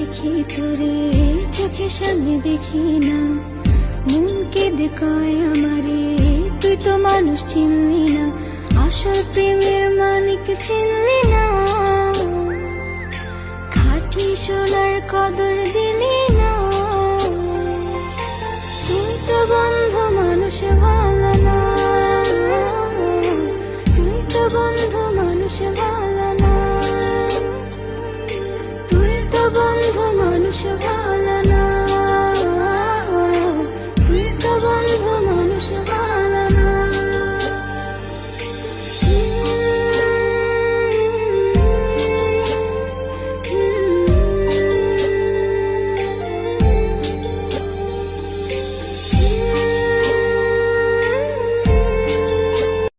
দেখি তোরে চোখের সামনে দেখি না, মন কেঁদে কয় আমারে তুই তো মানুষ চিনলি না, আসল প্রেমের মানিক চিনলি না। খাঁটি সোনার কদর